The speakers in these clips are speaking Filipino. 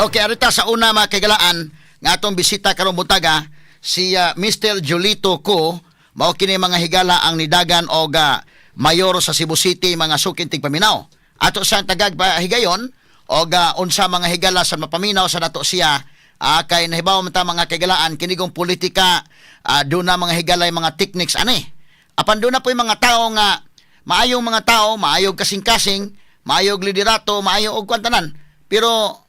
Okay, arita sa una mga kagalaan nga atong bisita karong buntaga si Mr. Julito Ko mao kini mga higala ang nidagan og mayor sa Cebu City mga sukintig paminaw. Ato sa tagag higayon og unsa mga higala sa mapaminaw sa nato siya kay nahibaw man ta mga kagalaan kinigong politika do na mga higalay mga techniques ani. Apan do na po yung mga tao nga maayong mga tao, maayog kasing-kasing, maayog liderato, maayong og kwantanan. Pero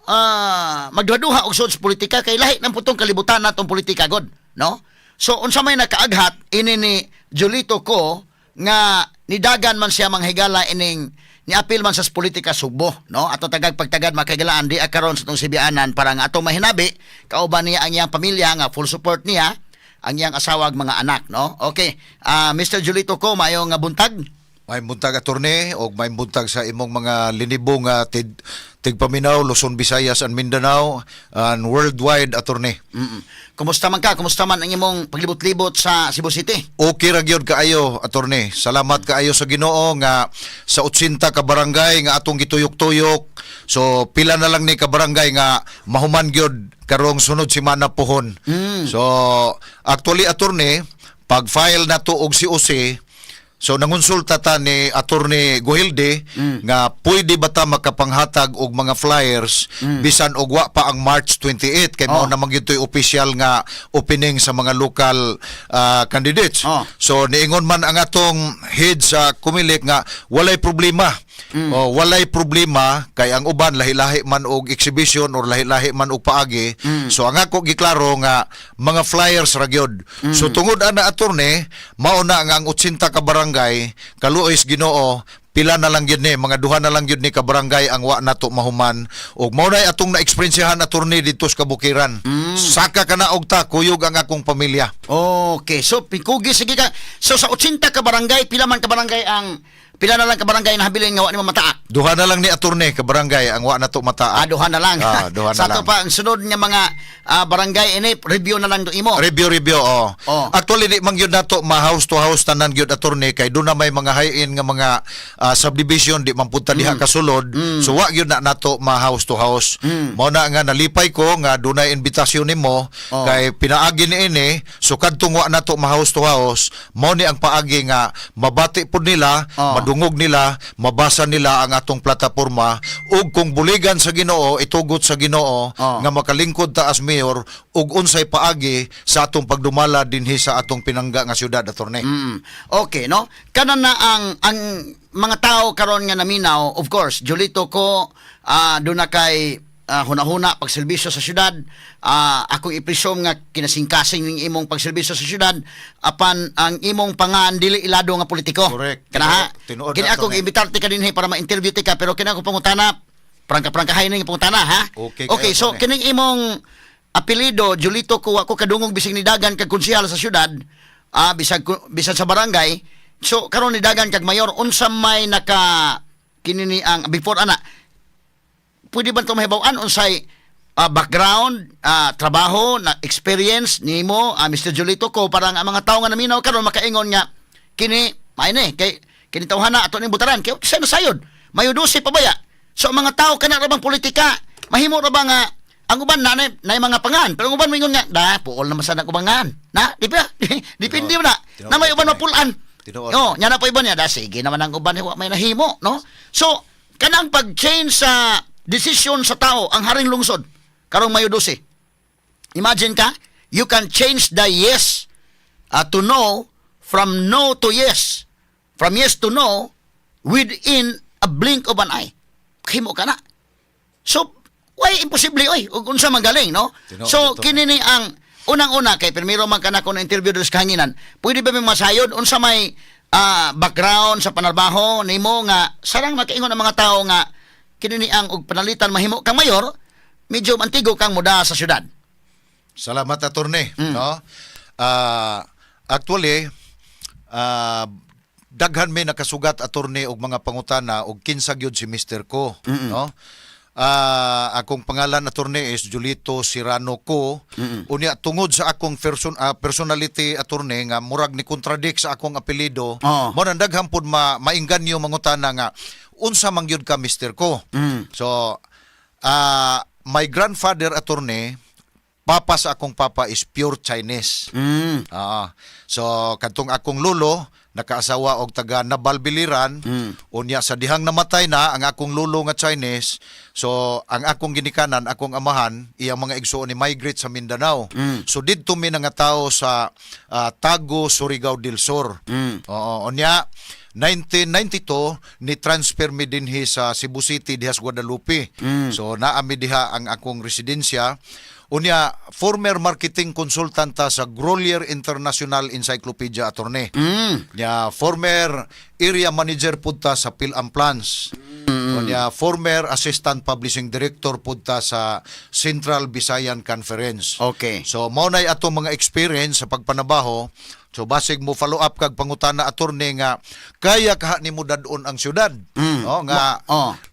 magduha-duha og sa politika kay lahi ng putong kalibutan natong politika god, no? So unsa may nakaaghat ini ni Julito Ko nga nidagan man siya manghigala ining niapil man sa politika Subo, no? Ato tagag pagtagad makagalaan di akaron sa tong sibianan para nga ato mahinabi kauban niya ang iyang pamilya nga full support niya ang iyang asawag mga anak, no? Okay. Mr. Julito Ko, mayong buntag. May buntag attorney o may buntag sa imong mga linibong tigpaminaw, Luzon, Visayas and Mindanao and worldwide attorney. Kumusta man ka? Kumusta man ang imong paglibot-libot sa Cebu City? Okay ra gyud kaayo attorney. Salamat kaayo sa Ginoo nga sa 80 ka barangay nga atong gituyok-tuyok. So pila na lang ni ka barangay nga mahuman gyud karong sunod semana pohon. So actually attorney, pag file na to og COC, so nangonsulta ta ni Attorney Gohilde nga pwede ba ta makapanghatag og mga flyers bisan og wa pa ang March 28 kay mao namang gyud official nga opening sa mga local candidates. So niingon man ang atong head sa Kumilik nga walay problema. Walay problema kay ang uban lahi-lahi man og exhibition or lahi-lahi man og paagi. So ang ako giklaro nga mga flyers ra gyud. So tungod ana attorney, mao na nga ang 80 ka barangay kaluoys Ginoo pila na lang yun mga duha na lang yun ni ka barangay ang wa nato mahuman og mao na atong na-experiencehan attorney dito sa Kabukiran. Saka ka na og ta kuyog ang akong pamilya. Okay, so pikugi sige ka. So sa 80 ka barangay pila man ka barangay ang pila na lang ka barangay na habilin nga wa ni mataak? Duha na lang ni attorney ka barangay ang wa nato mataak. Duha na lang. Duha na sa lang. to pa ang sunod nga mga barangay ini review na lang do imo. Review Actually di man gyud nato ma house to house tanan gyud attorney kay do na may mga high-end nga mga subdivision di man punta diha kasulod. So wa gyud na nato ma house to house. Mao na nga nalipay ko nga dunay imbitasyon nimo kay pinaagi niini so kadtong wa nato ma house to house mao ni ang paagi nga mabati pud nila, madungog nila, mabasa nila ang atong plataporma ug kung buligan sa Ginoo itugot sa Ginoo nga makalingkod ta as mayor ug unsay paagi sa atong pagdumala dinhi sa atong pinangga nga syudad attorney. Okay, no? Kana na ang mga tao karon nga naminaw, of course, Julito Ko do na kay hunahuna pagserbisyo sa syudad. Akong ipresume nga kinasingkasing ning imong pagserbisyo sa syudad apan ang imong pangan dili ilado nga politiko. Correct. Kana kini akong imbitarte ka dinhi para ma-interview ti ka pero kini ako pangutana prangka-prangkahay ning pangutana ha. Okay, so kining imong apelyido Julito Ko ako kadungog bising nidagan kag konsehal sa syudad bisag sa barangay. So karon nidagan kag mayor unsa may naka kinini ang before ana pwede ba ito mahibawan unsay background, trabaho, na experience nimo, Mr. Julito Ko para ang mga tao nga naminaw karon makaingon nga kini maine kay kini tawhana ato ning butaran kay sa nasayod mayudusi pa baya. So ang mga tao kana ra bang politika mahimo ra ba nga ang uban na mga pangan pero ang uban mingon nga puol na masana ko bangan na di ba dipindi na na may uban mapulan. Nya na po iban niya sige naman ang uban wa may nahimo, no? So kanang pag-change sa desisyon sa tao ang haring lungsod karong mayudusi. Imagine ka, you can change the yes to no from no to yes. From yes to no within a blink of an eye. Himo ka na. So, why imposible oy? Ug unsa magaling, no? So, kini ni ang unang-una kay primero man kana ko na interview sa kahanginan. Pwede ba may masayod unsa may background sa panarbaho nimo nga sarang makaingon ang mga tao nga kini ang og panalitan mahimo kang mayor, medyo antigo kang muda sa syudad. Salamat attorney, no? Actually, daghan may nakasugat attorney og mga pangutana og kinsa gyud si Mr. Ko, no? Akong pangalan attorney is Julito Serrano Ko. Unya tungod sa akong personality attorney nga murag ni contradict sa akong apelyido, mo nang daghan pud maingganyo mangutana nga unsa man gyud ka Mr. Ko. So my grandfather attorney, papa sa akong papa is pure Chinese. So kadtong akong lolo nakaasawa og taga Nabalbiliran, unya sa dihang namatay na ang akong lolo nga Chinese. So ang akong ginikanan, akong amahan, iyang mga igsuon ni migrate sa Mindanao. So didto mi nga tao sa Tago, Surigao del Sur. Oo, unya 1992 ni transfer mi dinhi sa Cebu City diha sa Guadalupe. So naami diha ang akong residensya. Unya, former marketing consultant ta sa Grolier International Encyclopedia attorney. Nya former area manager pud ta sa Pilamplans. Unya former assistant publishing director pud ta sa Central Visayan Conference. Okay. So mao nay ato mga experience sa pagpanabaho. So basig mo follow up kag pangutana attorney nga kaya ka nimo dadon ang syudad. No nga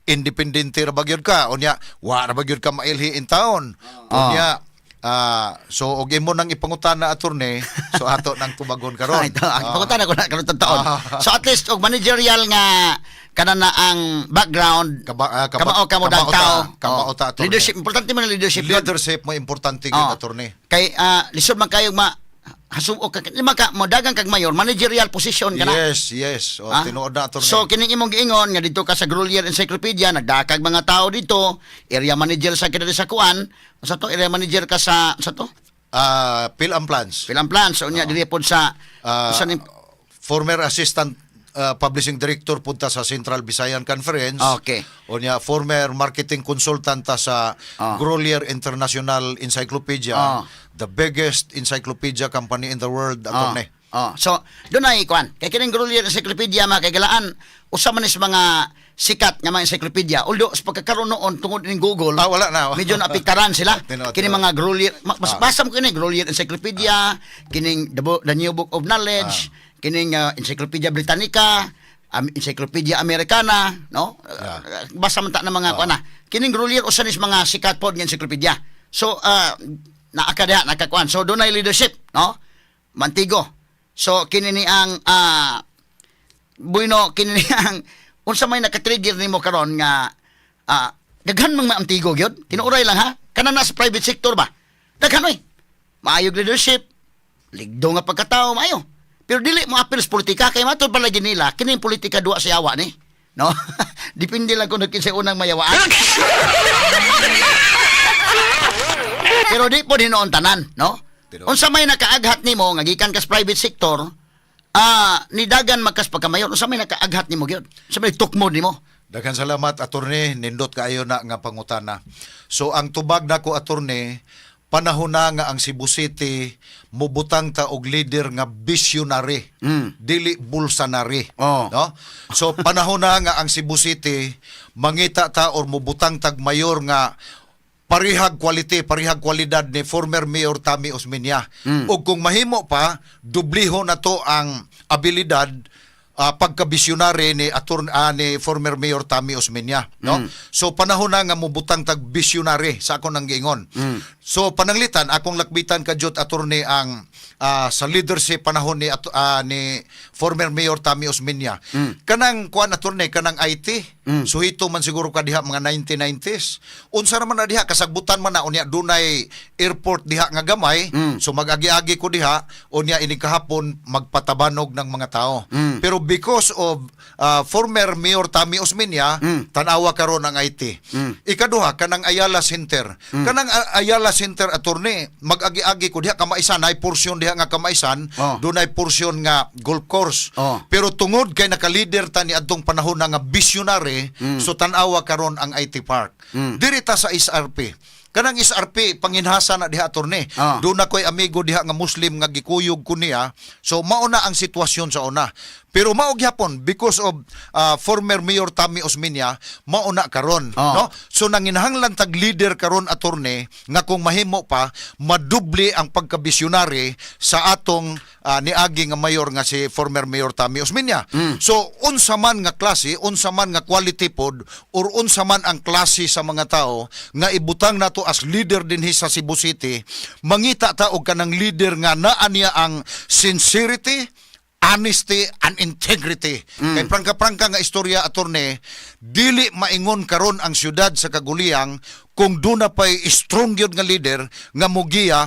independente ra bagyod ka unya wa ra bagyod ka mailhi in town. Unya so og imo nang ipangutana attorney so ato nang tubagon karon. Pangutana ko na karon taon. So at least og managerial nga kana na ang background kamao ka mo tao. Kamao ta attorney. Leadership importante man ang leadership. Leadership mo importante gyud attorney. Kay lisod man kayo hasuo ka lima ka mo dagang kag mayor managerial position kana. Yes. O tinuod na attorney. So kining imong giingon nga dito ka sa Grolier Encyclopedia nagdakag mga tao dito, area manager sa kini sa kuan, sa to area manager ka sa to? Pilamplans. Pilamplans unya diri pod sa former assistant publishing director punta sa Central Visayan Conference. Okay. Unya former marketing consultant ta sa Grolier International Encyclopedia, the biggest encyclopedia company in the world attorney. So doon ay kuan kay kining Grolier Encyclopedia makagalaan usa man is mga sikat nga mga encyclopedia, although sa pagkakaroon noon tungod ning Google wala na medyo naapektaran sila. Kini mga Grolier basa mo kini Grolier Encyclopedia, kining the New Book of Knowledge, kining Encyclopedia Britannica, Encyclopedia Americana, no? Basa man ta na mga kuan na. Kining Grolier usa nis mga sikat pod nga encyclopedia. So naakada nakakuan. So dunay leadership, no? Mantigo. So kini ni ang bueno kini ni ang unsa may naka-trigger nimo karon nga daghan mang maamtigo gyud. Tinuoray lang ha. Kana na sa private sector ba? Daghan oy. Maayog leadership. Ligdo nga pagkatao maayo. Pero dili mo apil sa politika kay matod palagi nila kini politika duwa sa yawa ni. No? Depende lang kung kinsa unang mayawaan. Pero di po hinoon tanan, no? Unsa may nakaaghat nimo nga gikan ka sa private sector, nidagan makas pagkamayor, unsa may nakaaghat nimo gyud? Unsa may tukmod nimo? Daghan salamat attorney, nindot kaayo na nga pangutana. So ang tubag nako attorney, panahon na nga ang Cebu City mubutang ta og leader nga visionary, dili bulsanary. No? So panahon na nga ang Cebu City mangita ta or mubutang tag mayor nga parihag quality, parihag kwalidad ni former Mayor Tami Osmeña. O kung mahimo pa, dubliho na to ang abilidad pagka-visionary ni former Mayor Tami Osmeña, no? So panahon na nga mubutang tag visionary sa akong nang giingon. So pananglitan akong lakbitan kadjot attorney ang sa leadership panahon ni former Mayor Tami Osmeña. Kanang kuan attorney kanang IT. Suhito man siguro ka diha mga 1990s. Unsa naman na diha kasagbutan man na unya dunay airport diha nga gamay. So magagi-agi ko diha unya ini kahapon magpatabanog ng mga tao. Pero because of former Mayor Tami Osmeña, tanawa karon ang IT. Ikaduha kanang Ayala Center. Kanang Ayala Center attorney, mag-agi-agi ko diha kamaisan ay portion diha nga kamaisan, dunay portion nga golf course. Pero tungod kay naka-leader ta ni adtong panahon na nga visionary, so tanawa karon ang IT Park. Diri ta sa SRP. Kanang SRP panginhasa na diha attorney. Doon na ko'y amigo diha nga Muslim nga gikuyog ko niya. So mauna ang sitwasyon sa una. Pero mao gyapon because of former Mayor Tami Osmeña mauna karon, no? So nanginahanglan tag leader karon attorney nga kung mahimo pa madubli ang pagkabisyonary sa atong niagi nga mayor nga si former Mayor Tami Osmeña. So unsa man nga klase, unsa man nga quality pod or unsa man ang klase sa mga tao nga ibutang nato as leader dinhi sa Cebu City, mangita ta og kanang leader nga naa niya ang sincerity, honesty and integrity. Kay prangka-prangka nga istorya, attorney, dili maingon karon ang syudad sa Kaguliyang kung doon na pa'y strong yun nga leader nga mugiya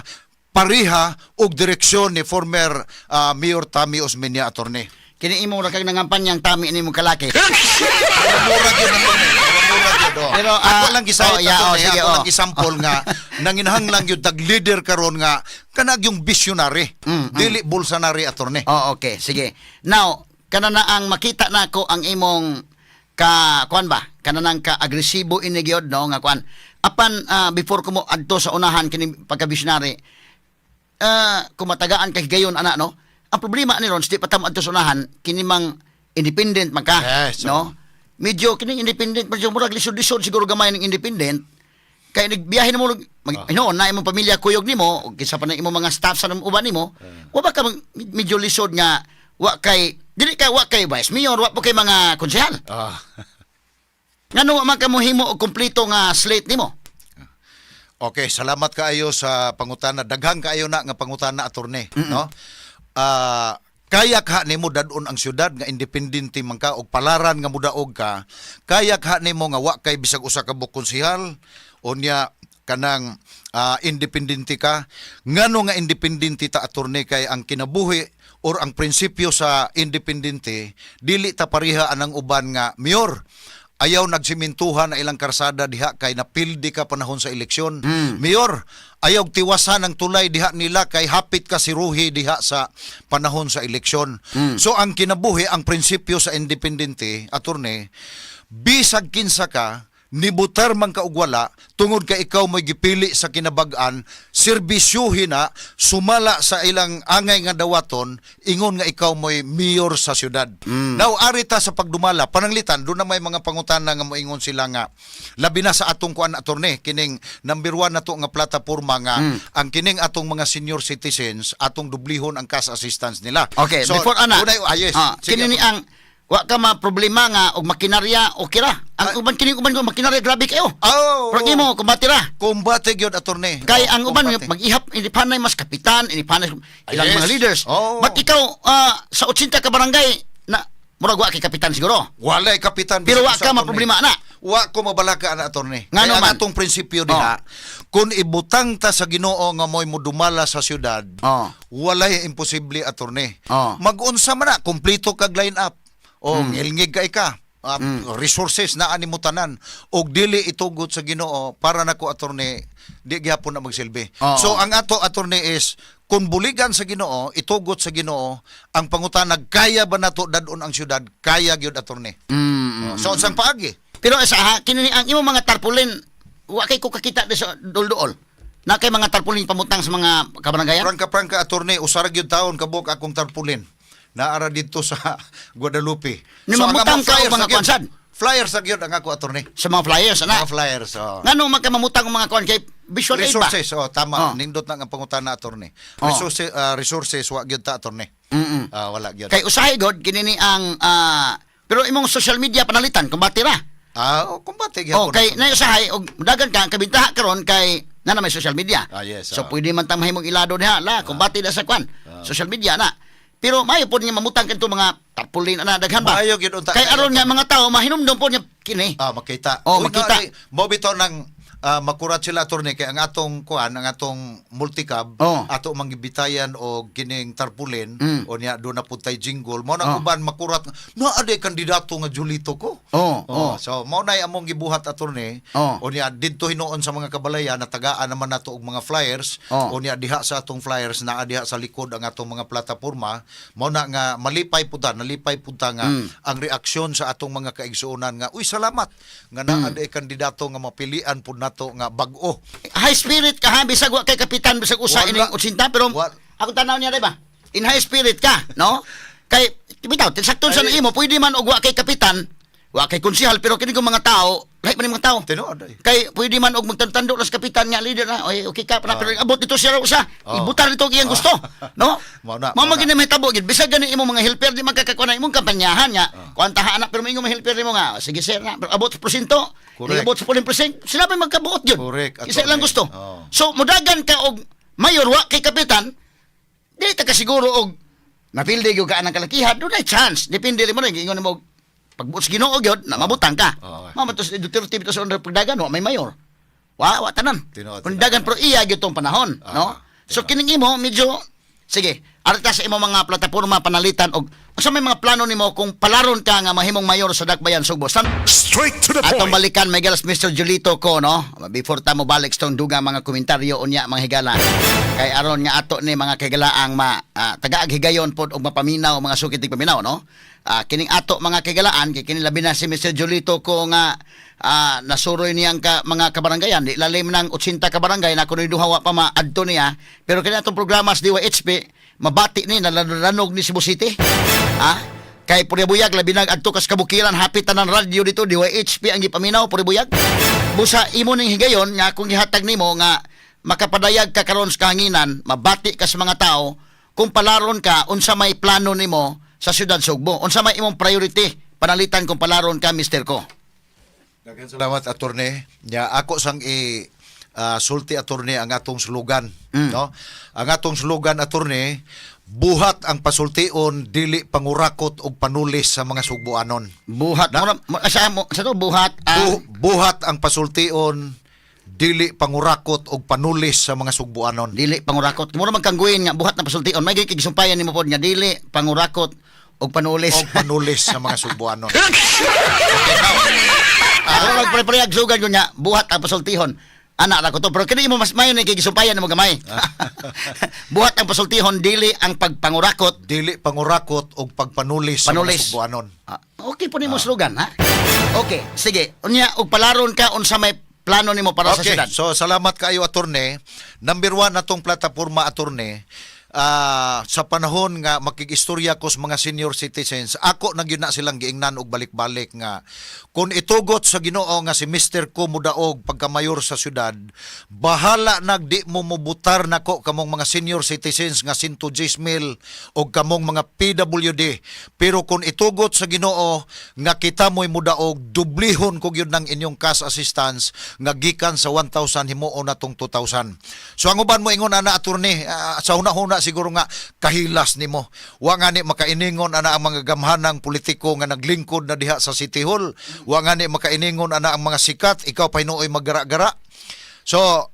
pariha og direksyon ni former Mayor Tammy Osmeña, attorney. Kini imo ra kag nangampanyang tami ini mong kalaki. Murag yun naman. Murag yun. Pero, ako lang gisayt, sige, ako lang gisampol nga nanginhang lang yun tag leader karon nga kanag yung visionary. Dili bolsonary, attorney. Oh, okay, sige. Now, kana na ang makita nako ang imong kuan ba? Kana nang ka-agresibo ini gyud no nga kuan. Apan before ko mo adto sa unahan kini pagka-visionary, kumatagaan kay gayon ana no. Ang problema ni Ron, di pa tamo adto sa unahan kini mang independent man ka, Yes, no? Medyo kining independent medyo murag lisod-lisod siguro gamay ng independent. Kay nagbiyahe na mo na imong pamilya kuyog nimo o kinsa pa na imong mga staff sa uban nimo, wa ba ka medyo lisod nga wa kay vice mayor, wa po kay mga konsehal. Ngano man ka mohimo og kompleto nga slate nimo? Okay, salamat kaayo sa pangutana. Daghang kaayo na nga pangutana, attorney, no? Kayak ha nimo dadon ang syudad nga independente man ka og palaran nga mudaog ka, kayak ha nimo nga wa kay bisag usa ka konsehal unya kanang independente ka. Ngano nga independente ta, attorney, kay ang kinabuhi or ang prinsipyo sa independente dili ta pareha anang uban nga mayor. Ayaw nagsimintuhan na ilang karsada diha kay napildi ka panahon sa eleksyon. Mayor, ayaw tiwasan ang tulay diha nila kay hapit ka si Ruhi diha sa panahon sa eleksyon. So ang kinabuhi, ang prinsipyo sa independente, attorney, bisag kinsa ka, nibutar man ka og wala, tungod ka ikaw mo'y gipili sa kinabag-an, serbisyuhin na, sumala sa ilang angay nga dawaton, ingon nga ikaw mo'y mayor sa syudad. Now, arita sa pagdumala, pananglitan, doon na may mga pangutana nga moingon sila nga, labi na sa atong kuan, attorney, kining number 1 na to nga plataporma nga, ang kining atong mga senior citizens, atong dublihon ang cash assistance nila. Okay, so, before ana, yes, kini ni ang wa ka ma problema nga og makinarya o kira. Ang uban kini uban ko makinarya grabe kayo. Pero mo kumbatira. Kumbate gyud, attorney. Kay ang uban mag-ihap inipanay mas kapitan, inipanay ilang mga leaders. But ikaw sa 80 ka barangay na murag wa kay kapitan siguro. Walay kapitan. Pero wa ka ma problema na. Wa ko mabalaka ana, attorney. Ngano man atong prinsipyo diha, kung ibutang ta sa Ginoo nga mo'y mudumala sa syudad, walay imposible, attorney. Mag-unsa man na kompleto kag line up. O ngilngig ka resources na ani mo tanan og dili itugot sa Ginoo para nako, attorney, di gyapon na magsilbi. So ang ato, attorney, is kung buligan sa Ginoo, itugot sa Ginoo, ang pangutanag kaya ba nato dadon ang syudad, kaya gyud, attorney. So unsang paagi? Pero sa kini ang imong mga tarpaulin wa kay ko kakita sa dulduol. Na kay mga tarpaulin pamutang sa mga kabarangayan. Prangka, attorney, usara gyud taon kabuk akong tarpaulin. Naara dito sa Guadalupe. Mamutang ka o mga konsad? Flyers sa gyud ang ako, attorney. Sa mga flyers, ana? Mga flyers, Ngano magkamamutang ang mga kon kay visual aid ba? Resources, tama. Nindot na ang pangutana, attorney. Resources, wa gyud ta, attorney. Wala gyud. Kay usahay god kini ni ang pero imong social media panalitan kumbatira. Kumbate gyapon. Kay na usahay og dagan ka kabintaha karon kay na may social media. Yes. So pwede man tang mahimong ilado diha la kumbate na sa kwan. Social media na. Pero mayo po nga mamutang kanto mga tarpaulin ana daghan ba? Mayo gyud unta. Kay aron nga mga tao mahinumdom po niya kini. Makita. Makita. Mo bitaw nang makurat sila, attorney, kay ang atong kuan, ang atong multicab, ato manggibitayan og kining tarpaulin o niya do na puntay jingle. Mo na uban makurat na aday kandidato nga Julito ko. So mo nay among gibuhat, attorney, o niya didto hinuon sa mga kabalayan na tagaan naman nato og mga flyers, o niya diha sa atong flyers na diha sa likod ang atong mga plataporma. Mo na nga nalipay punta nga ang reaksyon sa atong mga kaigsuonan nga uy, salamat nga naa aday kandidato nga mapilian pud nato nga bag-o. High spirit ka ha, bisag wa kay kapitan, bisag usa ining 80, pero ako tanaw niya ba? In high spirit ka, no? Kay bitaw sakto sa imo, pwede man og wa kay kapitan, wa kay konsehal, pero kini kong mga tao, lahi man mga tao. Kay pwede man og magtandok sa kapitan nga leader na, okay ka pa pero abot dito siya usa. Ibutar dito iyang gusto, no? Mao magina may tabo gid, bisag gani imo mga helper di magkakakuan imong kampanyahan nga. Kuantaha anak pero mo helper mo nga, sige sir na, pero abot sa porsyento. Abot sa 10%, sila pa magkabuot yun. Isa lang gusto. So, mudagan ka og mayor, wa kay kapitan, dili ta kasiguro og mapildi gyud ka anang kalakihan, doon ay chance. Depende rin mo rin, ingon mo, pagbuos Ginoo gyud na mabutang ka. Mamatos Duterte bitaw sa under pagdagan, wa may mayor. Wa tanan. Kung dagan pero iya gyud tong panahon, no? So kining imo medyo sige, arta sa imo mga plataporma panalitan og unsa may mga plano nimo kung palaron ka nga mahimong mayor sa Dakbayan Sugbo. Straight to the Atong point. balikan Miguel Mr. Julito ko no. Before ta mo balik sa tong dugang mga komentaryo unya mga higala. Kay aron nga ato ni mga kigalaang tagaag higayon pod og mapaminaw mga sukitig paminaw no. Kining ato mga kigalaan kay kini labi na si Mr. Julito ko nga nasuroy niyang mga kabarangayan di lalim ng 80 kabarangay na kuno duhawa pa maadto niya pero kini atong programa sa DYHP mabati ni nalanog ni Cebu City. Kay Puribuyag labi nag adto kas kabukiran hapit tanan radyo dito DYHP ang gipaminaw Puribuyag. Busa imo ning higayon nga kung gihatag nimo nga makapadayag ka karon sa kahanginan, mabati ka sa mga tao kung palaron ka unsa may plano nimo sa siyudad Sugbo. Unsa may imong priority panalitan kung palaron ka Mr. Ko. Daghang salamat attorney. Ya ako sang sulti attorney ang atong slogan, no? Ang atong slogan attorney, buhat ang pasultion dili pangurakot og panulis sa mga Sugboanon. Buhat sa to buhat Buhat ang pasultion dili pangurakot og panulis sa mga Sugboanon. dili pangurakot. Mura man kangguin nga buhat na pasultion. May gigisumpayan nimo pod nga dili pangurakot og panulis. Og panulis sa mga Sugboanon. Ako magpre-preyag sugan ko niya, buhat ang pasultihon. Anak ra ko to, pero kini mo mas mayon ni gigisumpayan mo gamay. Buhat ang pasultihon dili ang pagpangurakot. Dili pangurakot og pagpanulis sa mga Panulis. Sugboanon. Okay po nimo slogan ha. Okay, sige. Unya og palaron ka unsa may plano nimo para sa Okay, syudad. so salamat kayo attorney. Number 1 natong plataporma attorney. Sa panahon nga makigistorya ko sa mga senior citizens, ako na gyud na silang giingnan og balik-balik nga kung itugot sa Ginoo nga si Mr. Ko mudaog pagkamayor sa syudad, bahala nagdi mo mubutar nako kamong mga senior citizens nga 110,000 og kamong mga PWD. Pero kung itugot sa Ginoo nga kita mo'y mudaog, dublihon ko gyud ng inyong cash assistance nga gikan sa 1,000 himuon natong 2,000. So ang uban mo ingon ana attorney, sa una-una siguro nga kahilas nimo. Wa nga ni makainingon ana ang mga gamhanang politiko nga naglingkod na diha sa City Hall. Wa nga ni makainingon ana ang mga sikat, ikaw pa hinuoy maggara-gara. So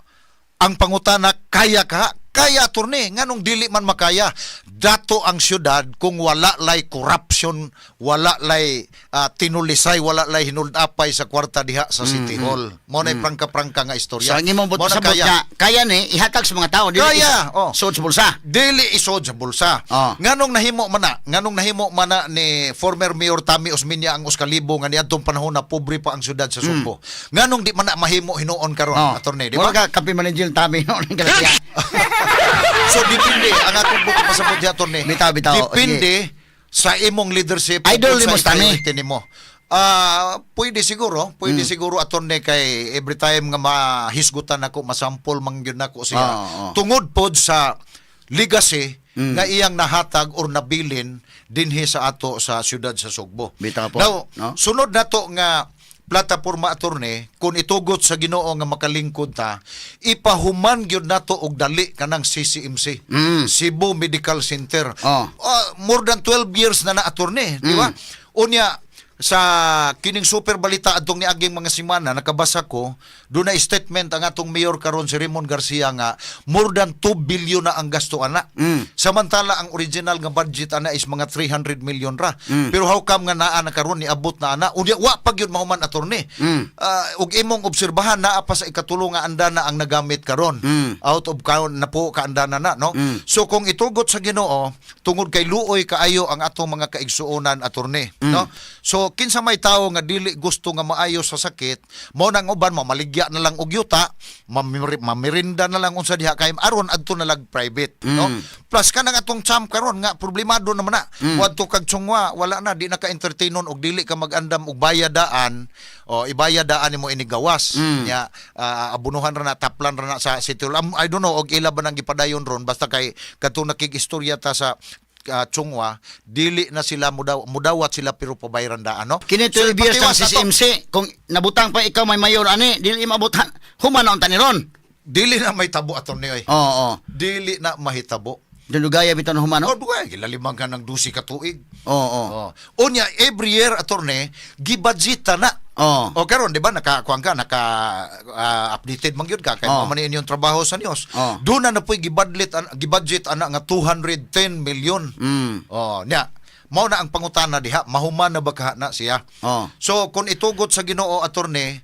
ang pangutana, kaya ka? Kaya attorney, nganong dili man makaya. Dato ang syudad kung wala lay corruption, wala lay tinulisay, wala lay hinulapay sa kwarta diha sa City Hall. Mo na prangka-prangka nga istorya. So ang imong Mo na sabot nga kaya ni ihatag sa mga tao dili Kaya, sud sa bulsa. Dili isod sa bulsa. Nganong nahimo man na ni former Mayor Tami Osmeña ang Uskalibo nga niadtong panahon na pobre pa ang syudad sa Sugbo. Nganong di man na mahimo hinuon karon attorney, di ba? Wala ka kapi manager tami no ning kalasiya. So depende ang atong buko pasabot di attorney. Bitaw. Depende sa imong leadership, Idol sa nimo sa tami. priority nimo. Pwede siguro attorney kay every time nga mahisgutan ako, masampol man gyud nako siya. Tungod pod sa legacy nga iyang nahatag or nabilin dinhi sa ato sa siyudad sa Sugbo. Bitaw po, Now, no? sunod nato nga plataporma attorney, kung itugot sa Ginoo nga makalingkod ta, ipahuman gyud nato og dali kanang CCMC, Cebu Medical Center. More than 12 years na attorney, di ba? Unya sa kining super balita adtong niaging mga semana nakabasa ko doon na statement ang atong mayor karon si Raymond Garcia nga more than 2 billion na ang gasto ana. Samantala ang original nga budget ana is mga 300 million ra. Pero how come nga naa na karon niabot na ana? Unya wa pa gyud mahuman attorney. Ug imong obserbahan naa pa sa ikatulo nga andana ang nagamit karon. Out of count na po ka andana na no. So kung itugot sa Ginoo tungod kay luoy kaayo ang atong mga kaigsuonan attorney no. So kinsa may tao nga dili gusto nga maayo sa sakit, mo nang uban mamaligya na lang og yuta, mamirinda na lang unsa diha kay aron adto na lang private, no? Plus kanang atong champ karon nga problemado naman na. Wadto kag tsungwa, wala na di na ka entertainon og dili ka magandam og bayadaan o ibayadaan nimo ini gawas. Nya abunuhan ra na taplan ra na sa City Hall. I don't know og ila ba nang gipadayon ron basta kay katong nakigistorya ta sa Chungwa, dili na sila mudawat sila pero pabayran daan, no? Kini 12 years ang CCMC, kung nabutang pa ikaw may mayor ani, dili mabutan. Human na unta ni ron. Dili na may tabo attorney oy. Oo. Dili na mahitabo. Dunugaya bitaw na humano. Oh, duwa, gilalimang ka ng 12 ka tuig. Oo. Unya, every year, attorney, gibudgeta na. Oo. O karon di ba nakakuan ka updated man gyud ka kay Oh. mo man inyong trabaho sa news. Oh. Doon na po'y gibudget ana nga 210 million. Oh, nya mao na ang pangutana diha, mahuman na ba kaha na siya? Oh. So kung itugot sa Ginoo attorney,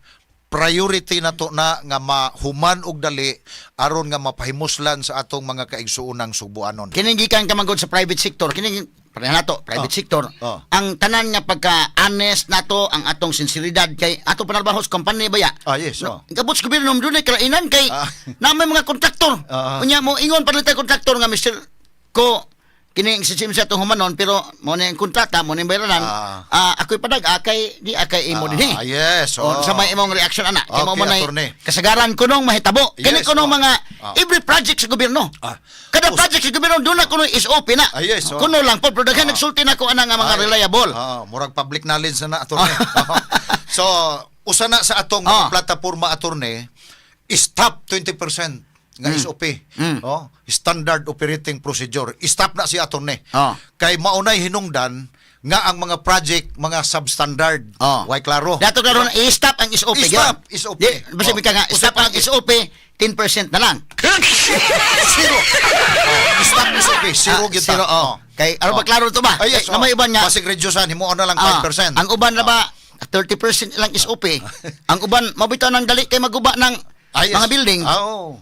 priority na to na nga mahuman og dali aron nga mapahimuslan sa atong mga kaigsuonang Subuanon. Kining gikan ka manggod sa private sector, kining pareha nato private sector. Oh. Ang tanan nga pagka-honest nato ang atong sinseridad kay ato panarbaho sa company baya. Yes. Gabot sa gobyerno dunay kalainan kay Ah. na may mga kontraktor. Unya mo ingon palitay kontraktor nga Mr. ko kining si sa itong humanon pero mo na yung kontrata mo na yung bayaran ako'y padag akay di akay imo din Yes. o sa may imong reaction ana kay mo Okay, na attorney. kasagaran ko nung mahitabo kini Yes, ko nung mga every project sa gobyerno kada Us- project sa gobyerno doon na kuno is open na Yes, kuno lang po pero daghan nagsulti na ko ana nga mga reliable Murag public knowledge na attorney. So, usa na sa atong mga plataporma attorney, stop 20% nga SOP. Standard operating procedure. Stop na si attorney. Kay maunay hinungdan nga ang mga project mga substandard. Why klaro? dato karon i-stop ang SOP I-stop, SOP. di basta ka nga stop ang SOP 10% na lang Zero. Stop na SOP. Zero gyud ta. zero, kay ano ba klaro to ba Yes. na may uban nga Pasig reducean himuon na lang 5%. ang uban na ba 30% lang is OP. Ang uban mabitaw nang dali kay maguba ng Yes. mga building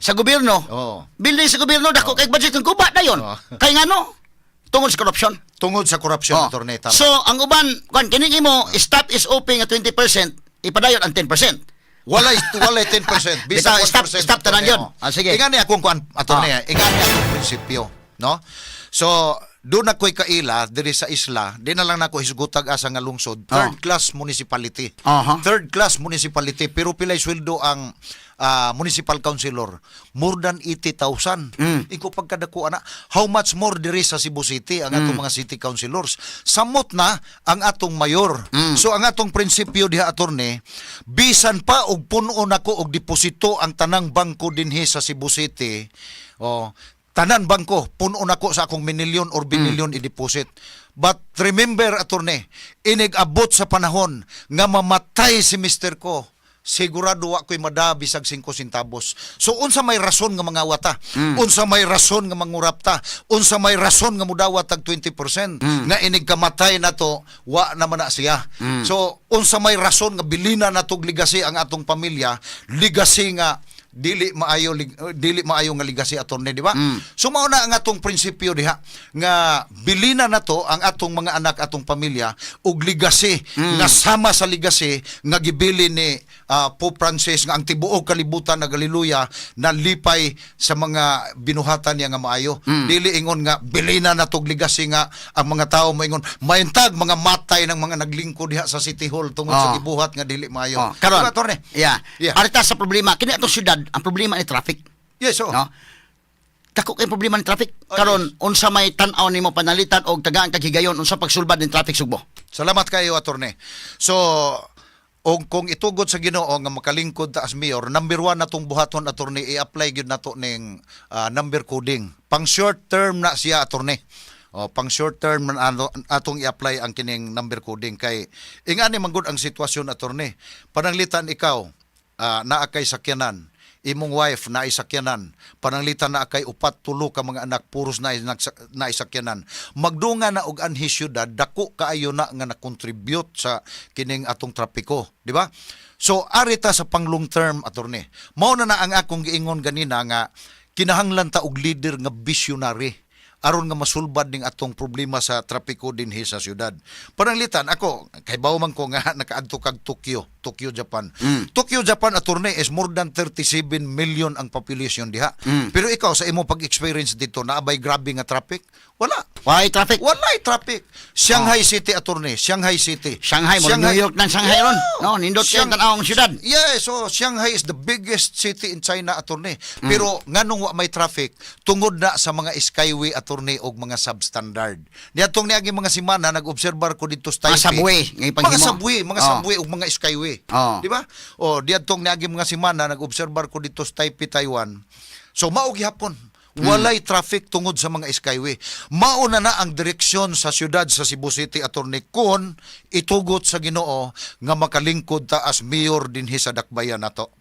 sa gobyerno. Building sa gobyerno dako kay budget ng guba dayon. Kay ngano? Tungod sa corruption. Tungod sa corruption attorney tama. So ang uban kan kini imo stop is OP nga 20%, ipadayon ang 10%. Walay 10%. Bitaw, stop tanan yun. Sige. Ingani akong kuan attorney, ingani akong prinsipyo, no? So, doon ako'y kaila diri sa isla, di na lang nako hisgutag asa nga lungsod, third class municipality. Third class municipality pero pilay sweldo ang municipal councilor, more than 80,000. Iko pagkadako ana, how much more diri sa Cebu City ang atong mga city councilors? Samot na ang atong mayor. So ang atong prinsipyo diha attorney, bisan pa og puno nako og deposito ang tanang bangko dinhi sa Cebu City. Tanan bangko, puno nako sa akong minilyon or binilyon i-deposit. But remember attorney, inig-abot sa panahon nga mamatay si Mr. ko, sigurado ako'y madabi sag 5 centavos. So unsa may rason nga mga wata, unsa may rason nga mangurapta, unsa may rason nga mudawat tag 20% nga inig kamatay nato, wa naman na siya. So unsa may rason nga bilina natog ligasi ang atong pamilya, ligasi nga dili maayo nga legacy attorney, di ba? So mao na ang atong prinsipyo diha nga bilina nato ang atong mga anak, atong pamilya og legacy nga sama sa legacy nga gibili ni Pope Francis nga ang tibuok kalibutan nagaliluya na lipay sa mga binuhatan niya nga maayo. Dili ingon nga bilina nato og legacy nga ang mga tawo moingon maintag mga matay ng mga naglingkod diha sa City Hall tungod sa gibuhat nga dili maayo. Karon, Diba, attorney? Yeah. Arita sa problema kini atong syudad, ang problema ni traffic. Yes, No? Dako kay problema ni traffic. Karon unsa may tan-aw nimo panalitan og tagaan kag higayon unsa pagsulbad ni traffic Sugbo? Salamat kayo attorney. So kung itugod sa Ginoo nga makalingkod ta as mayor, number 1 natong buhaton attorney i-apply gyud nato ning number coding. Pang short term na siya attorney. Pang short term man atong i-apply ang kining number coding kay ingani manggod ang sitwasyon attorney. Pananglitan ikaw naa kay sakyanan, imong wife na isakyanan, pananglitan na kay 4-3 ka mga anak puros na isakyanan, magdunga na og anhi syudad, dako kaayo na nga na-contribute sa kining atong trapiko, di ba? So arita sa pang long term attorney, mao na ang akong giingon ganina nga kinahanglan ta og leader nga visionary aron nga masulbad ning atong problema sa trapiko dinhi sa syudad. Pananglitan ako kay bawo man ko nga nakaadto kag Tokyo, Japan. Tokyo, Japan attorney is more than 37 million ang population diha. Pero ikaw sa imo pag-experience dito naabay grabe nga traffic? Wala. Why traffic? Walay traffic. Shanghai City attorney, Shanghai City. Shanghai mo New York nang Shanghai ron. No, nindot kay tan-awong syudad. Yes, so Shanghai is the biggest city in China attorney. Pero nganong wa may traffic tungod na sa mga skyway attorney og mga substandard. Niadtong niagi mga semana nag-obserbar ko dito sa Taipei. Mga subway, Mga subway ug mga skyway. Di ba? Diadtong niagi mga semana nag-obserbar ko dito sa Taipei, Taiwan. So mao gihapon Walay traffic tungod sa mga skyway. Mauna na ang direksyon sa siyudad sa Cebu City, Attorney, kun itugot sa Ginoo nga makalingkod ta as mayor dinhi sa dakbayan nato.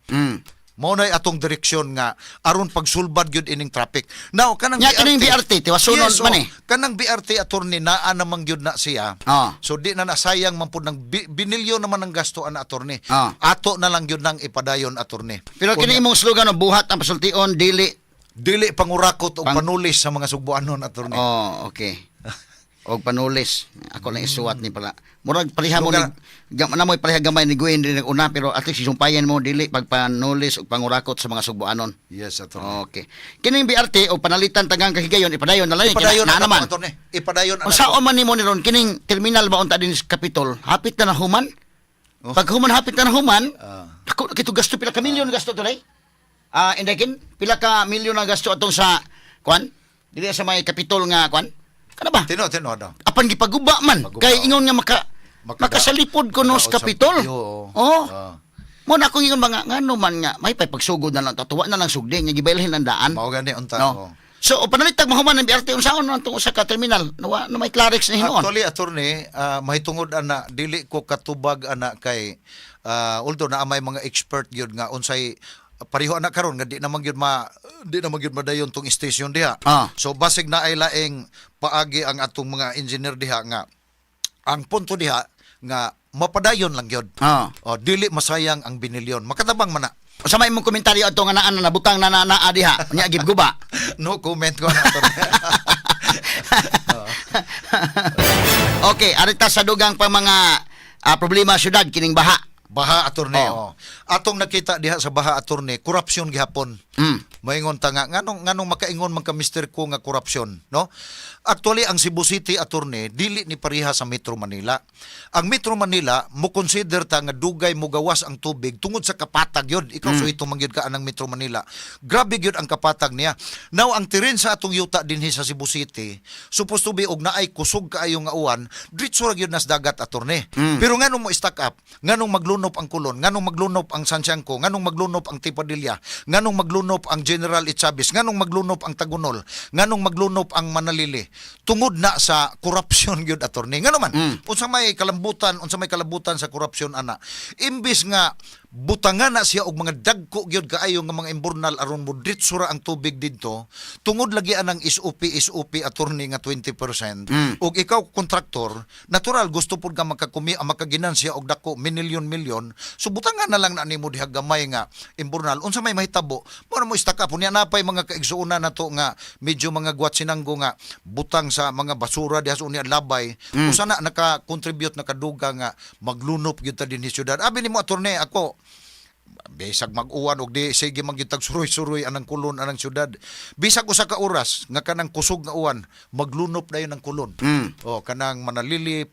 Maunay atong direksyon nga aron pagsulbad gyud ining traffic. Now kanang Nya kining BRT tiwasunon Yes, man eh. kanang BRT, Attorney, naa namang gyud na siya. So di na nasayang man pud ng binilyon naman ang gasto ana, Attorney. Ato na lang gyud nang ipadayon, Attorney. Pero kini imong slogan no, buhat ang pasultion dili. Dili pangurakot o panulis sa mga Sugbuanon, Attorney. Oh, okay. Og panulis. Ako lang isuwat ni pala. Murag pareha mo ni na mo pareha gamay ni Gwen din una pero at least isumpayan mo dili pagpanulis og pangurakot sa mga Sugbuanon. Yes, Attorney. Okay. Kining BRT o panalitan tagang kahigayon ipadayon na lang Ipadayon na naman. Attorney. Ipadayon Kung saan man nimo ni ron kining terminal ba unta din sa Capitol, hapit na human? Pag human hapit na human, ako kito gasto pila ka milyon gasto to lay. Indakin pila ka milyon ang gasto atong sa kwan? Dili sa may Capitol nga kwan? Kana ba? Tino daw. Apan gipaguba man kay ingon nga makasalipod ko no sa Capitol. Mo na akong ingon mga ngano man nga may pagsugod na lang tatuwa na lang sugdi nga gibailhin ang daan. Mao gani unta. No. So panalitag mahuman ng BRT unsaon na tong usa ka terminal na may Clarex na hinuon. Actually, Attorney, mahitungod ana dili ko katubag ana kay although na may mga expert gyud nga unsay pareho na karon nga di naman gyud madayon tong station diha. So basig na ay laing paagi ang atong mga engineer diha nga ang punto diha nga mapadayon lang gyud. Dili masayang ang binilyon. Makatabang man na. Sa may mong komentaryo ato nga naan na butang na diha nya gibguba. No comment ko na, Attorney. Okay, arita sa dugang pa mga problema syudad kining baha. Baha, Attorney. Atong nakita diha sa baha, Attorney, korupsyon gihapon. Maingon ta nga nganong makaingon man ka Mr. Ko nga korupsyon, no? Actually ang Cebu City, Attorney, dili ni pareha sa Metro Manila. Ang Metro Manila mo consider ta nga dugay mo gawas ang tubig tungod sa kapatag yun. Ikaw so ito mangyud ka anang Metro Manila. Grabe gyud ang kapatag niya. Now ang tiren sa atong yuta dinhi sa Cebu City, supposed to be og naay kusog kaayo nga uwan, diretso ra gyud nas dagat, Attorney. Pero nganong mo stack up, nganong maglunop ang Kulon, nganong maglunop ang Santiago, nganong maglunop ang Tipadilla, nganong maglunop ang General Ichabis, nganong maglunop ang Tagunol, nganong maglunop ang Manalili. Tungod na sa korupsyon gyud, Attorney. Ngano man, unsa may kalabutan sa korupsyon ana. Imbis nga butangan na siya og mga dagko gyud kaayo nga mga imburnal aron mo diretso ra ang tubig didto, tungod lagi anang SOP, Attorney, nga 20%. Og ikaw kontraktor, natural gusto pud ka makaginansya og dako milyon. So butangan na lang na nimo diha gamay nga imburnal. Unsa may mahitabo, mo istaka po niya napay mga kaigsuuna nato nga medyo mga guwatsinanggo nga butang sa mga basura diha sa unya labay. Usa na naka-contribute nakaduga nga maglunop gyud ta dinhi syudad. Abi nimo, Attorney, ako bisag mag-uwan og di sige magyutag suroy-suroy anang kulon anang syudad. Bisag usa ka oras nga kanang kusog nga uwan, maglunop dayon ang kulon. Kanang Manalili,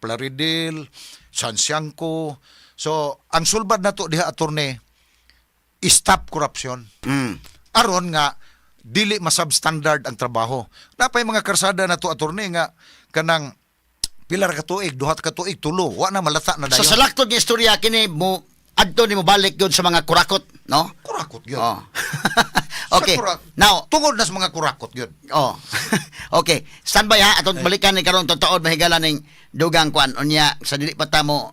Plaridel, Santiago. So ang sulbad nato diha, Attorney, stop corruption. Aron nga dili masubstandard ang trabaho. Napay mga karsada nato, Attorney, nga kanang pilar ka tuig, duhat ka tuig, tulo, wa na malata na dayon. So sa laktod nga istorya kini mo adto nimo balik gyud sa mga kurakot, no? Kurakot gyud. Okay. Now, tungod na sa mga kurakot gyud. Okay. Standby ha, atong balikan ni karon tutuod mahigala ning dugang kwan unya sa dili pa ta mo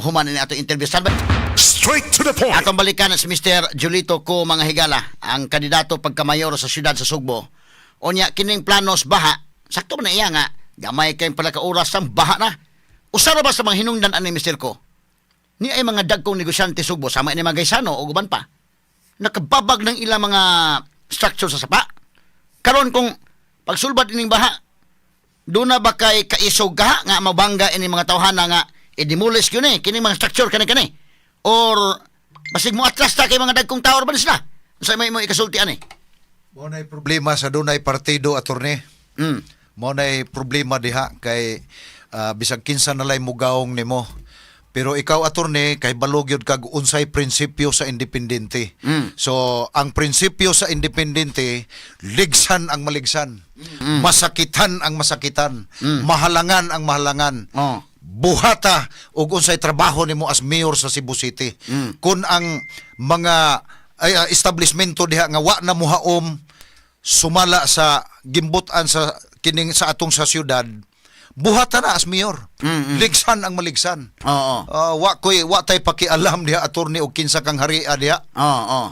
human ni ato interview. Standby. Straight to the point. Atong balikan si Mr. Julito Ko, mga higala, ang kandidato pagkamayor sa siyudad sa Sugbo. Unya kining planos baha, sakto man na iya nga gamay kay pala ka oras sang baha na. Usa ra ba sa mga hinungdan ani Mr. Ko? Ni ay mga dagkong negosyante Sugbo sama ni mga gaysano o guban pa. Nakababag ng ilang mga structure sa sapa. Karon kung pagsulbad ining baha, do na ba kay kaisog ka nga mabangga ini mga tawhana nga i-demolish yun kining mga structure kani or basig mo atras ta kay mga dagkong tower ba sila? Usa may mo ikasultian Mo nay problema sa dunay partido, Attorney. Mo nay problema diha kay bisag kinsa na lay mugaong nimo. Pero ikaw, Attorney, kay balog yun kag unsay prinsipyo sa independente. So, ang prinsipyo sa independente, ligsan ang maligsan. Masakitan ang masakitan. Mahalangan ang mahalangan. Buhata og unsay trabaho nimo as mayor sa Cebu City. Kung ang mga establishmento diha nga wa na muhaom, sumala sa gimbutan sa kining sa atong sa syudad, buhatan na as mayor. Ligsan ang maligsan. Oo. Wa tay pakialam diha attorney og kinsa kang haria diha. Oo.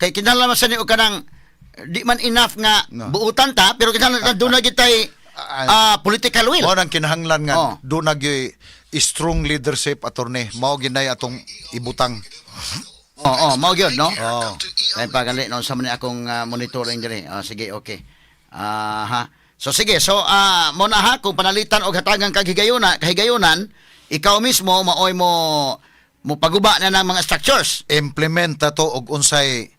Kay kinahanglan man sa ni og kanang di man enough nga No. buutan ta pero kinahanglan doon na gitay political will. Mao nang kinahanglan nga Oh. do nagyoy strong leadership attorney. Mao ginay atong ibutang. Oo, mao gyud no. Oh. Kay pagali no sa man akong monitoring diri. Sige, okay. Ha. So sige, so mo na ha kung panalitan og hatagang kahigayonan, ikaw mismo maoy mo paguba na ng mga structures. Implement to og unsay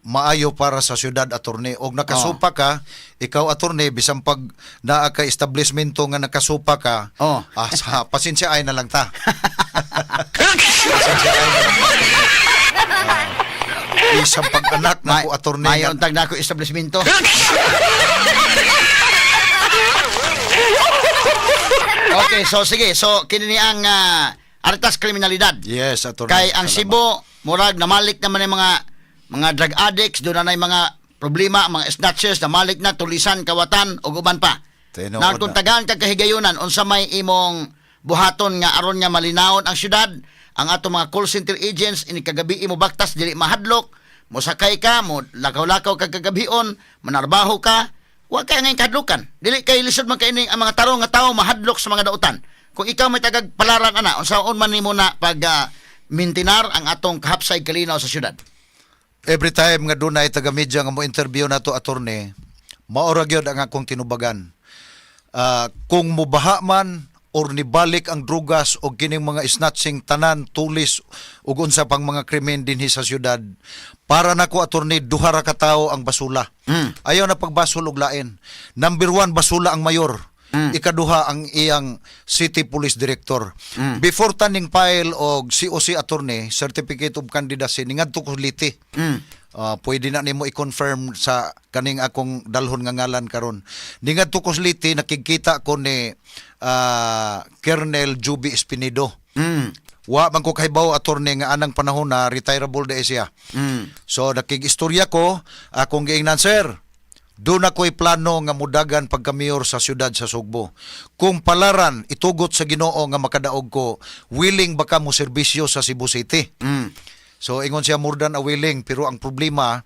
maayo para sa syudad attorney og nakasupa ka ikaw attorney bisan pag naa ka establishmento nga nakasupa ka Oh. sa pasensya ay na lang ta. Isang pag-anak na ko attorney Mayon tag na ako establishmento. Okay, so sige. So kini ang artas kriminalidad. Yes attorney. Kay ang Salamat. Cebu murag namalik naman ang mga drug addicts, doon na mga problema, mga snatchers, namalik na tulisan, kawatan ug uban pa. Tinuod Na kung tagaan kag kahigayunan unsa may imong buhaton nga aron nga malinawon ang syudad, ang ato mga call center agents ini kagabi imo baktas dili mahadlok, mosakay ka, mo lakaw-lakaw kag kagabion, manarbaho ka, wa kay ngay kadlukan. Dili kay lisod man kay ang mga tarong nga tawo mahadlok sa mga dautan. Kung ikaw may tagag palaran ana, unsaon man nimo na pag mintinar ang atong kahapsay kalinaw sa syudad. Every time nga dunay taga media nga mo interview nato attorney, maora gyud ang akong tinubagan. Kung mubaha man or nibalik ang drugas o kining mga snatching tanan tulis ug unsa pang mga krimen dinhi sa syudad, para nako attorney duha ra ka tawo ang basula. Ayaw na pagbasol og lain. Number 1 basula ang mayor. Ikaduha ang iyang city police director. Before taning file og COC attorney, certificate of candidacy ningadto ko liti. Pwede na nimo i-confirm sa kaning akong dalhon nga ngalan karon. Ningadto ko liti nakikita ko ni Colonel Juby Espinido. Wa man ko kahibaw attorney nga anang panahon na retirable de siya. So nakig-istorya ko akong giingnan, sir. Doon ako'y plano nga mudagan pagka-mayor sa siyudad sa Sugbo. Kung palaran, itugot sa Ginoo nga makadaog ko, willing baka mo serbisyo sa Cebu City. So, ingon siya more than a willing, pero ang problema,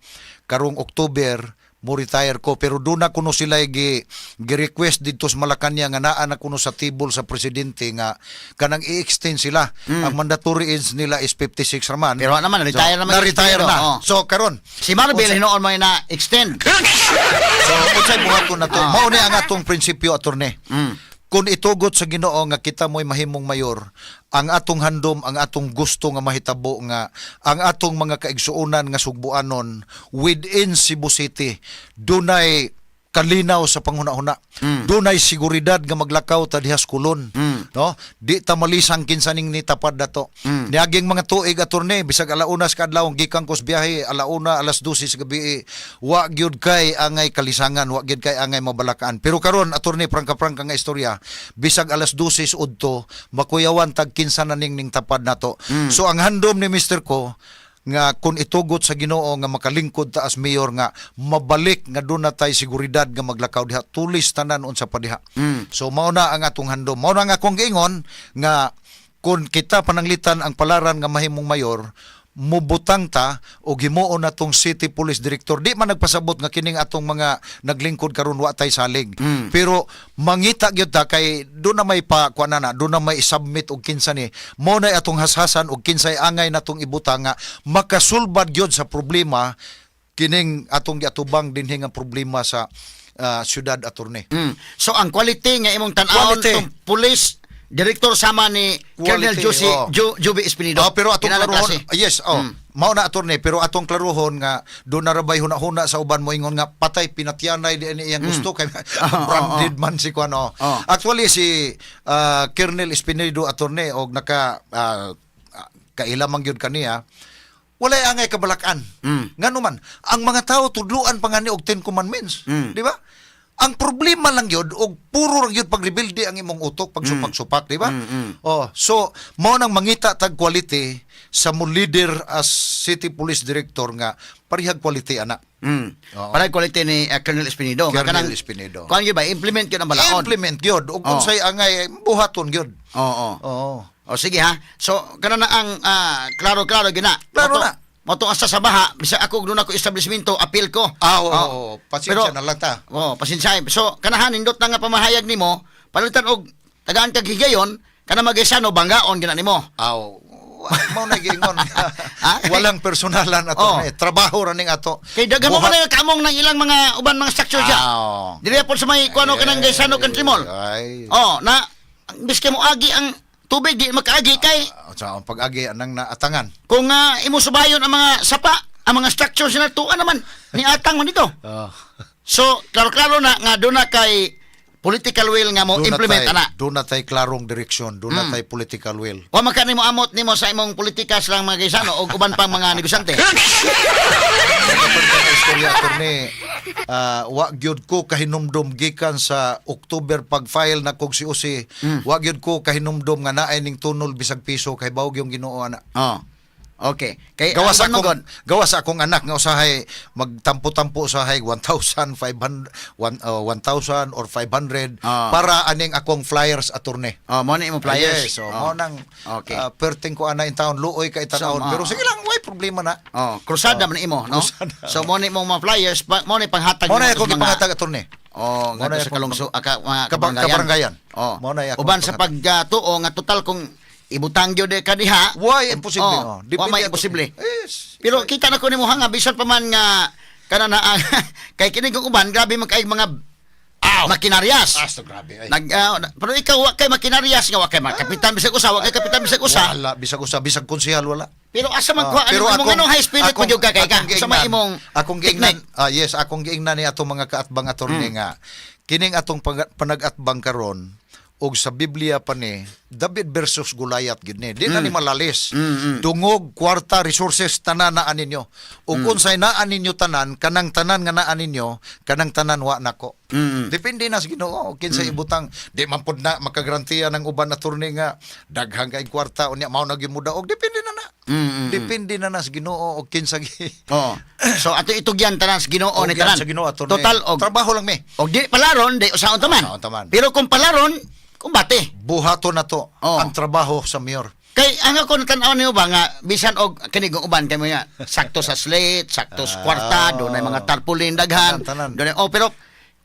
karong October, mo retire ko. Pero doon na kuno sila gi-request dito sa Malacanang nga naa na kuno sa table sa presidente nga kanang i-extend sila. Ang mandatory age nila is 56 raman. Pero naman, retire naman. Na-retire na. Oh. So, karon. Si Marvel, hinoon mo na extend. So, unsay buhaton na to? Mao ni ang atong prinsipyo attorney. Kung itugot sa Ginoo nga kita mo'y mahimong mayor, ang atong handom, ang atong gusto nga mahitabo nga ang atong mga kaigsuonan nga sugbuanon within Cebu City dunay kalinaw sa panghuna-huna. Dunay seguridad nga maglakaw ta diha sa kulon. No? Di ta malisang kinsaning ni tapad dato. Niaging mga tuig attorney bisag alauna sa kadlaw gikan kos biyahe alauna alas 12 sa gabi wa gyud kay angay kalisangan, wa gyud kay angay mabalakaan. Pero karon attorney prangka-prangka nga istorya bisag alas 12 udto makuyawan tag kinsa na ning tapad nato. So ang handom ni Mr. Ko nga kung itugot sa Ginoo nga makalingkod ta as mayor nga mabalik nga doon na tay seguridad nga maglakaw diha tulis tanan unsa pa diha. So mao na ang atong handom. Mao na nga akong giingon nga kung kita pananglitan ang palaran nga mahimong mayor, mubutang ta o himuon na tong city police director. Di man nagpasabot nga kining atong mga naglingkod karon wa tay salig. Pero mangita gyud ta kay do na may pa kuan na do na may submit og kinsa ni mo na atong hashasan og kinsay angay natong ibutang nga makasulbad gyud sa problema kining atong giatubang dinhi nga problema sa syudad attorney. So ang quality nga imong tan-awon Quality. tong police director sama ni Colonel Quality, Juby Espinido. Pero atong Kinahanglan klaruhon, klase. yes, mao na attorney, pero atong klaruhon nga do na rabay huna-huna sa uban mo ingon nga patay pinatyanay di iyang gusto kay branded man si kuno. Actually si Colonel Espinido attorney og naka kailamang gyud kaniya. Walay angay kabalakan. Ngano man, ang mga tao tudluan pa nga ni og 10 commandments, di ba? Ang problema lang yun, og puro lang yun pag-rebuilde ang imong utok, pagsupak-supak, di ba? Oh, so, mao nang mangita tag quality sa mo leader as city police director nga parihag quality ana. Oo. Para quality ni Colonel Espinido. Colonel Espinido. Kuan gyud ba implement gyud ang balaod. Implement gyud ug unsay angay buhaton gyud. Oo. Oo. O sige ha. So kana na ang klaro-klaro gina. Klaro na. Moto asa sa baha, bisa ako doon ako establishmento, appeal ko. Oo. Pasensya na lang ta. Pasensya. So kanahan nindot na nga pamahayag nimo, palitan og tagaan kag higayon, kana magisano banggaon gina nimo. Mao na giingon. Walang personalan ato trabaho ra ning ato. Kay daghan mo man kamong nang ilang mga uban mga structure diya. Dili po sa may kuano kanang gaysano country mall. Na biske mo agi ang tubig di makaagi kay ang pag-agi anang naatangan. Kung imo subayon ang mga sapa, ang mga structures na tuan naman ni atang man dito. So, klaro-klaro na nga doon na kay political will nga mo implement ana. Doon na tay klarong direksyon, doon na tay political will. Wa man kanimo amot nimo sa imong politika sa mga gaysano o uban pang mga negosyante. Istorya attorney, wa gyud ko kahinumdum gikan sa October pag-file na kog si Usi. Wa gyud ko kahinumdum nga naay ning tunol bisag piso kay bawog yung Ginoo ana. Okay. Kay gawas sa akong anak nga usahay magtampo-tampo usahay 1,000 or 500 para aning akong flyers attorney. Mo ni imong flyers. Yes, so mo nang perting ko ana in town luoy kay tanawon pero sige lang way problema na. Krusada man imo, no? So mo ni imong mga flyers, mo ni panghatag mo na akong ipanghatag attorney. Nga sa kalungso mga kabaranggayan. Uban sa pagtuo nga total kung ibutang gyud ka diha. Why imposible? May imposible. Yes. Pero kita na ko nimo hanga bisan pa man nga kana na kay kini kong uban grabe man kay mga makinaryas. Grabe ay. Pero ikaw wa kay makinaryas nga wa kay kapitan bisag usa, wa kay kapitan bisag usa. Wala bisag usa, bisag konsehal wala. Pero asa man kuha ano imong anong high spirit mo gyud ka kay ka sa may imong akong giingnan. Yes, akong giingnan ni atong mga kaatbang attorney nga kining atong panag-atbang karon og sa Biblia pa ni David versus Goliath gid ni di na ni malalis dungog kwarta resources tanan naa ninyo ug unsay naa ninyo tanan kanang tanan nga naa ninyo kanang tanan wa nako depende na sa Ginoo kinsa ibutang di man pud na makagarantiya ng uban attorney nga daghang kay kwarta unya mao na gimuda og depende na depende na sa Ginoo og kinsa so ato itugyan tanan sa Ginoo ni tanan total og trabaho lang mi og di palaron di usaon taman pero kung palaron kumbate. Buhato na to ang trabaho sa mayor. Kay ang ako natanaw niyo ba nga bisan og kanigong uban kay mga sakto sa slate, sakto sa kwarta, doon ay mga tarpaulin daghan. Pero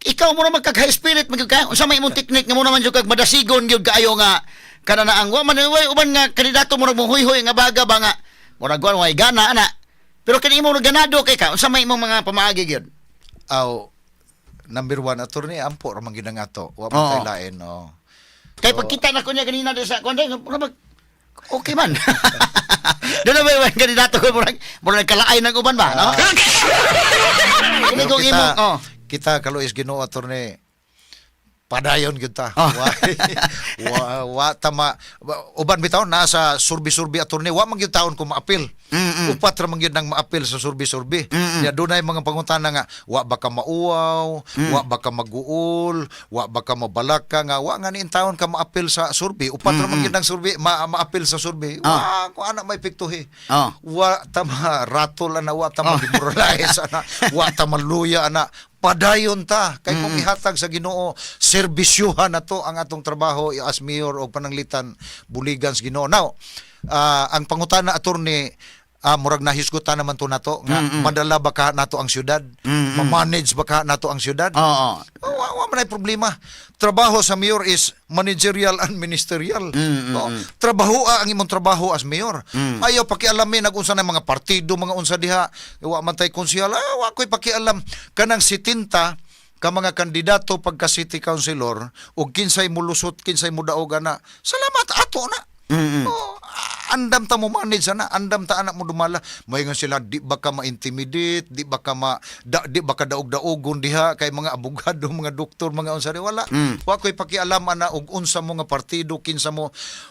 ikaw mo na magkag-high spirit magyud ka. Unsa may imong technique nga mo naman jud kag madasigon gyud kaayo nga kana na ang wa man uban nga kandidato mo muhuy-huy nga baga ba nga murag way gana ana. Pero kani imong ganado kay ka unsa may imong mga pamaagi gyud? Number 1 attorney ampo ra man gyud ang ato. Wa man tay lain Kay pagkita na ko niya kanina sa kundi okay man. Doon na ba yung kandidato ko murag kalaay ng uban ba, no? Kita Kalois Ginoo attorney padayon gyud ta. Wa tama uban bitaw nasa surbi-surbi attorney wa man gyud taon ko maapil. Upat ra man gyud nang maapil sa surbi-surbi. Ya dunay mga pangutana nga wa ba ka mauwaw, wa ba ka maguol, wa ba ka mabalaka nga wa nga ni taon ka maapil sa surbi. Upat ra man gyud nang surbi maapil sa surbi. Wa ko ana may piktuhi. Wa tama ratol ana wa tama demoralize ana, wa tama luya ana. Padayon ta kay kung ihatag sa Ginoo serbisyuhan nato ang atong trabaho as mayor o pananglitan buligan sa Ginoo. Now ang pangutana attorney murag nahisgutan naman to nato nga madala ba ka nato ang syudad ma-manage ba ka nato ang syudad wa man ay problema. Trabaho sa mayor is managerial and ministerial. Trabaho ang imong trabaho as mayor. Ayaw pakialamin nag unsa na mga partido mga unsa diha wa man tay konsehal wa koy pakialam kanang 70 ka mga kandidato pagka city councilor ug kinsay mulusot kinsay mudaog ana salamat ato na. Andam ta mo manage na, andam ta anak mo dumala. Moingon sila di ba ka ma-intimidate, di ba ka daog-daogon diha kay mga abogado, mga doktor, mga unsa wala. Wa koy pakialam ana og unsa mo nga partido kinsa mo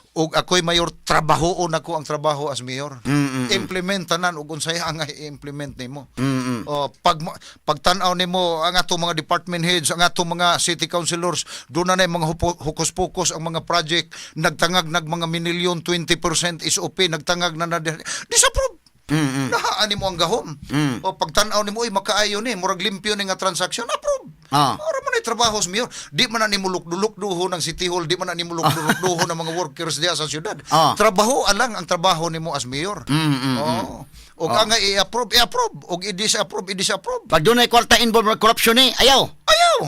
ug ako'y mayor, trabahoon ako ang trabaho as mayor. Implementanan ug unsay ang i-implement nimo. O pagtan-aw nimo ang atong mga department heads, ang atong mga city councilors, doon na mga hukus-pukus ang mga project, nagtangag mga minilyon, 20% SOP, nagtangag na disapprove. Nahaan mo ang gahom. O pagtan-aw nimo ay makaayo ni, murag limpyo ni nga transaction, approve. Ora man ay trabaho sa mayor. Di man na nimo lukdulukduho ng City Hall, di man na nimo lukdulukduho ng mga workers diya sa syudad. Trabaho lang ang trabaho nimo as mayor. O nga i-approve, o i-disapprove. Pag doon ay kwarta involved with corruption ayaw.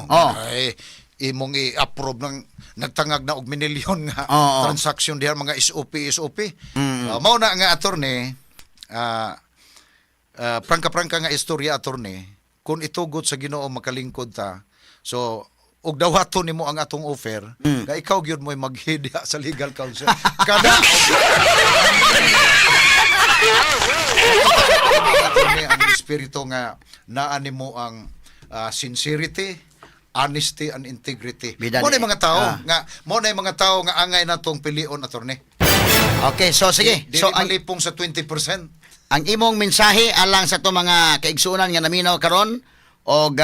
Ay, imong i-approve ng nagtangag na og minilyon nga transaction diha mga SOP. Mao na nga attorney, prangka-prangka nga istorya attorney, kung itugot sa Ginoo makalingkod ta. So og dawaton nimo ang atong offer, nga ikaw gyud mo'y maghidya sa legal counsel. Kada ang espiritu nga naa nimo ang sincerity, honesty and integrity. Mo na mga tao nga angay natong pilion attorney. Okay, so sige. So ang lipong sa 20%. Ang imong mensahe alang sa to mga kaigsuonan nga naminaw karon og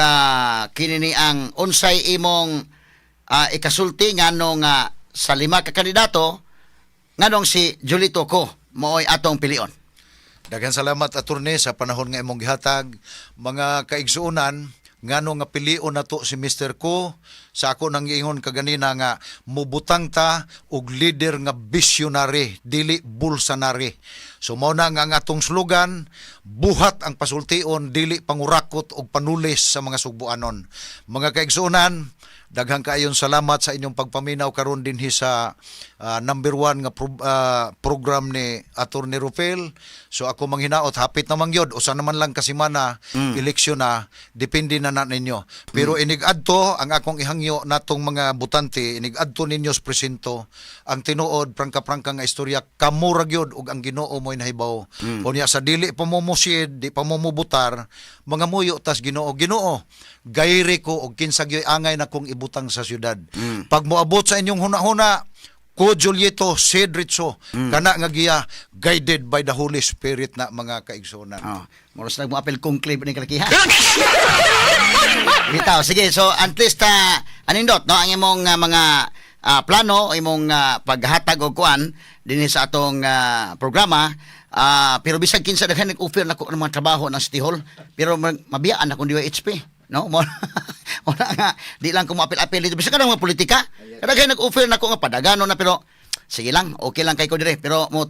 kini ni ang unsay imong ikasulti nganong sa 5 ka kandidato nganong si Julito Ko mooy atong pilion. Daghang salamat attorney sa panahon nga imong gihatag. Mga kaigsuonan, ngano nga pilion nato si Mr. Ko, sa ako nang giingon kaganina nga mubutang ta og leader nga visionary, dili bulsanary. So mao na nga ang atong slogan, buhat ang pasultion, dili pangurakot og panulis sa mga sugbuanon. Mga kaigsuonan, daghang kaayon salamat sa inyong pagpaminaw karon dinhi sa number 1 nga program ni Attorney Rufel. So ako manghinaot, hapit naman yun, usa naman lang kasimana, eleksyon na, depende na ninyo. Pero inig-adto, ang akong ihangyo natong mga butante, inig-adto ninyo sa presinto, ang tinuod, prangka-prangka nga istorya, kamurag yun, ug ang Ginoo mo'y nahibaw. O niya, sa dili pamumusid, di pamumubutar, mga muyo tas Ginoo, gayri ko, og kinsagyoy angay na kong ibutang sa syudad. Pag moabot sa inyong huna-huna, ko Julito Cedrico, kana nga giya, guided by the Holy Spirit na mga kaigsunan. Moros nag mo apel conclave ni kalakiha. Bitaw, sige, so at least anindot no ang imong mga plano, imong paghatag og kuan dinhi sa atong programa. Pero bisag kinsa daghan nag-offer nako ng mga trabaho ng City Hall, pero mabiyaan akong DYHP. No, mo nga di lang ko maapil-apil dito bisa ka mga politika. Kada nag-offer nako nga padagano na, pero sige lang, okay lang kay ko dire, pero mo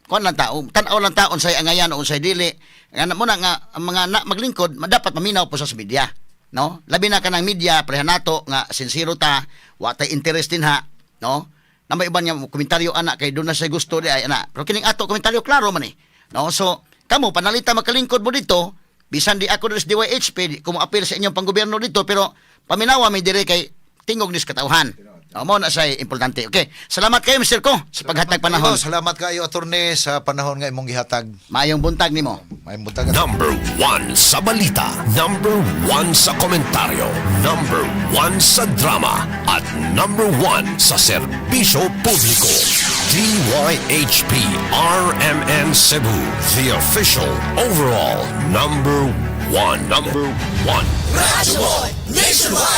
kon lang tao, tan-aw lang taon say angayan o say dili. Nga mo na nga ang mga maglingkod dapat maminaw po sa media, no? Labi na kanang media prehan nato nga sincero ta, wa tay interest din ha, no? Na may iban nga komentaryo ana kay doon na say gusto di ay ana. Pero kining ato komentaryo klaro man no? So kamo panalita makalingkod mo dito. Bisan di ako sa DYHP, kung apil sa inyong panggobyerno dito, pero paminawa may dire kay tingog nis katauhan. Mo na say importante. Okay. Salamat kayo Mr. Ko sa paghatag panahon. Salamat kayo attorney sa panahon nga imong gihatag. Mayong buntag nimo. Mayong buntag. Number 1 sa balita, number 1 sa komentaryo, number 1 sa drama, at number 1 sa serbisyo publiko. DYHP RMN Cebu, the official overall number 1. Number 1. Radyo Nationwide.